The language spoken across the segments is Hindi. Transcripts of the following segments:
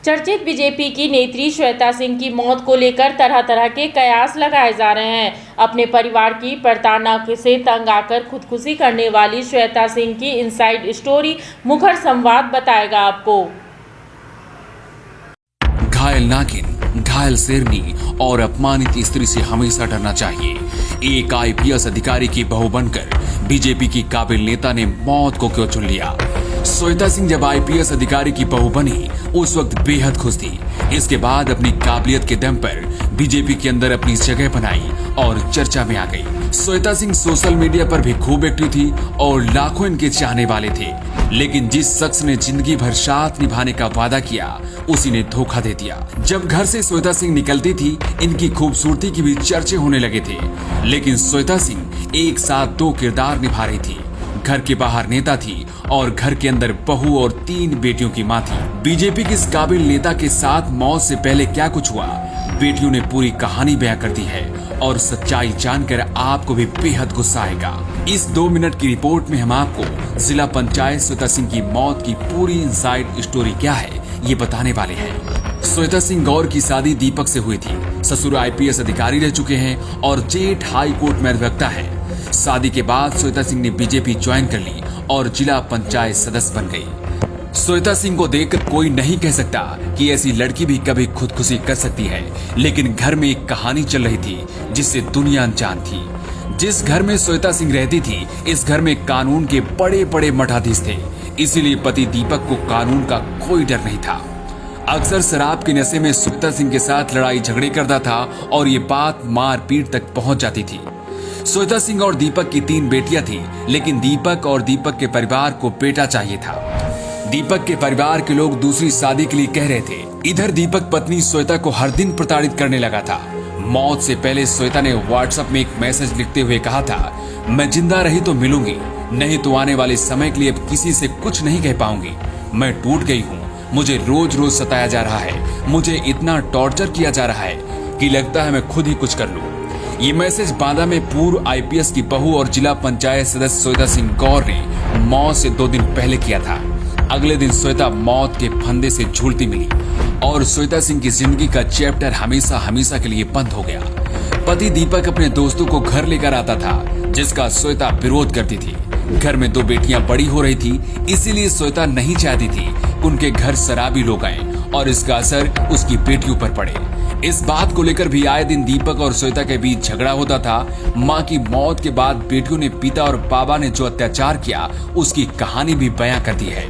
चर्चित बीजेपी की नेत्री श्वेता सिंह की मौत को लेकर तरह तरह के कयास लगाए जा रहे हैं। अपने परिवार की प्रताड़ना से तंग आकर खुदकुशी करने वाली श्वेता सिंह की इनसाइड स्टोरी मुखर संवाद बताएगा आपको। घायल नागिन, घायल शेरनी और अपमानित स्त्री से हमेशा डरना चाहिए। एक आईपीएस अधिकारी की बहू बनकर बीजेपी की काबिल नेता ने मौत को क्यों चुन लिया? श्वेता सिंह जब आईपीएस अधिकारी की बहू बनी उस वक्त बेहद खुश थी। इसके बाद अपनी काबिलियत के दम पर बीजेपी के अंदर अपनी जगह बनाई और चर्चा में आ गई। श्वेता सिंह सोशल मीडिया पर भी खूब एक्टिव थी और लाखों इनके चाहने वाले थे। लेकिन जिस शख्स ने जिंदगी भर साथ निभाने का वादा किया उसी ने धोखा दे दिया। जब घर से श्वेता सिंह निकलती थी इनकी खूबसूरती की भी चर्चे होने लगे थे। लेकिन श्वेता सिंह एक साथ दो किरदार निभा रही थी। घर के बाहर नेता थी और घर के अंदर बहू और 3 बेटियों की मां थी। बीजेपी के इस काबिल नेता के साथ मौत से पहले क्या कुछ हुआ, बेटियों ने पूरी कहानी बयां कर दी है और सच्चाई जानकर आपको भी बेहद गुस्सा आएगा। इस 2 मिनट की रिपोर्ट में हम आपको जिला पंचायत श्वेता सिंह की मौत की पूरी इनसाइड स्टोरी क्या है ये बताने वाले हैं। श्वेता सिंह गौर की शादी दीपक से हुई थी। ससुर आईपीएस अधिकारी रह चुके हैं और जेठ हाई कोर्ट में अधिवक्ता है। शादी के बाद श्वेता सिंह ने बीजेपी ज्वाइन कर ली और जिला पंचायत सदस्य बन गई। श्वेता सिंह को देखकर कोई नहीं कह सकता कि ऐसी लड़की भी कभी खुदकुशी कर सकती है। लेकिन घर में एक कहानी चल रही थी जिससे दुनिया अनजान थी। जिस घर में श्वेता सिंह रहती थी इस घर में कानून के बड़े बड़े मठाधीश थे। इसीलिए पति दीपक को कानून का कोई डर नहीं था। अक्सर शराब के नशे में श्वेता सिंह के साथ लड़ाई झगड़े करता था और ये बात मारपीट तक पहुंच जाती थी। श्वेता सिंह और दीपक की 3 बेटियां थी, लेकिन दीपक और दीपक के परिवार को बेटा चाहिए था। दीपक के परिवार के लोग दूसरी शादी के लिए कह रहे थे। इधर दीपक पत्नी श्वेता को हर दिन प्रताड़ित करने लगा था। मौत से पहले श्वेता ने व्हाट्सएप में एक मैसेज लिखते हुए कहा था, मैं जिंदा रही तो मिलूंगी, नहीं तो आने वाले समय के लिए अब किसी से कुछ नहीं कह पाऊंगी। मैं टूट गई हूँ, मुझे रोज रोज सताया जा रहा है, मुझे इतना टॉर्चर किया जा रहा है कि लगता है मैं खुद ही कुछ कर लूं। ये मैसेज बांदा में पूर्व आईपीएस की बहू और जिला पंचायत सदस्य श्वेता सिंह गौर ने मौत से 2 दिन पहले किया था। अगले दिन श्वेता मौत के फंदे से झूलती मिली और श्वेता सिंह की जिंदगी का चैप्टर हमेशा हमेशा के लिए बंद हो गया। पति दीपक अपने दोस्तों को घर लेकर आता था जिसका श्वेता विरोध करती थी। घर में 2 बेटियां बड़ी हो रही थी, इसीलिए श्वेता नहीं चाहती थी उनके घर शराबी लोग आए और इसका असर उसकी बेटियों पर पड़े। इस बात को लेकर भी आए दिन दीपक और श्वेता के बीच झगड़ा होता था। मां की मौत के बाद बेटियों ने पिता और बाबा ने जो अत्याचार किया उसकी कहानी भी बयां कर दी है।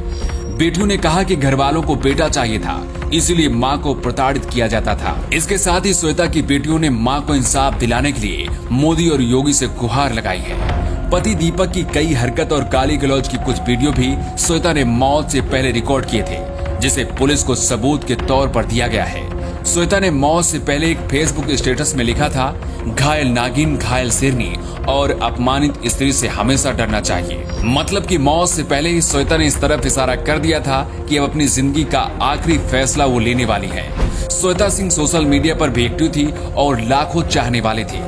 बेटियों ने कहा कि घर वालों को बेटा चाहिए था, इसीलिए मां को प्रताड़ित किया जाता था। इसके साथ ही श्वेता की बेटियों ने मां को इंसाफ दिलाने के लिए मोदी और योगी से गुहार लगाई है। पति दीपक की कई हरकत और गाली गलौज की कुछ वीडियो भी श्वेता ने मौत से पहले रिकॉर्ड किए थे, जिसे पुलिस को सबूत के तौर पर दिया गया है। श्वेता ने मौत से पहले एक फेसबुक स्टेटस में लिखा था, घायल नागिन, घायल शेरनी और अपमानित स्त्री से हमेशा डरना चाहिए। मतलब कि मौत से पहले ही श्वेता ने इस तरफ इशारा कर दिया था कि अब अपनी जिंदगी का आखिरी फैसला वो लेने वाली है। श्वेता सिंह सोशल मीडिया पर भी एक्टिव थी और लाखों चाहने वाले थे।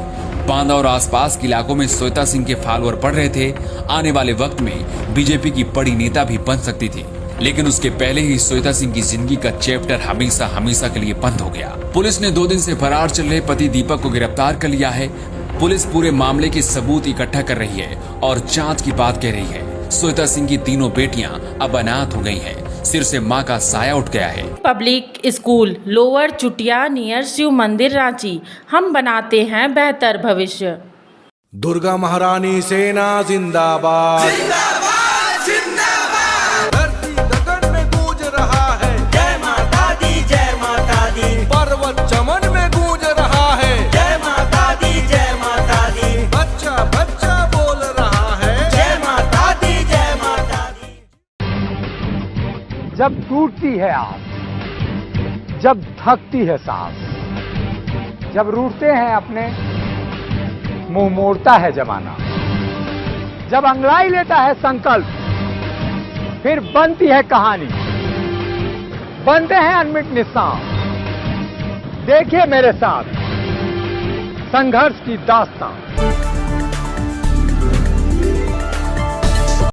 बांदा और आसपास के इलाकों में श्वेता सिंह के फॉलोअर बढ़ रहे थे। आने वाले वक्त में बीजेपी की बड़ी नेता भी बन सकती थी, लेकिन उसके पहले ही श्वेता सिंह की जिंदगी का चैप्टर हमेशा हमेशा के लिए बंद हो गया। पुलिस ने 2 दिन से फरार चल रहे पति दीपक को गिरफ्तार कर लिया है। पुलिस पूरे मामले के सबूत इकट्ठा कर रही है और जांच की बात कह रही है। श्वेता सिंह की 3 बेटियां अब अनाथ हो गई हैं। सिर से मां का साया उठ गया है। पब्लिक स्कूल लोअर चुटिया नियर शिव मंदिर रांची, हम बनाते हैं बेहतर भविष्य। दुर्गा महारानी सेना जिंदाबाद, पर्वत चमन में गूंज रहा है, जय माता दी, जय माता दी। बच्चा बच्चा बोल रहा है, जय माता दी, जय माता दी। जब टूटती है आस, जब थकती है सांस, जब रूठते हैं अपने, मुंह मोड़ता है जमाना, जब अंगड़ाई लेता है संकल्प, फिर बनती है कहानी, बनते हैं अनमिट निशान। देखिए मेरे साथ संघर्ष की दास्तां।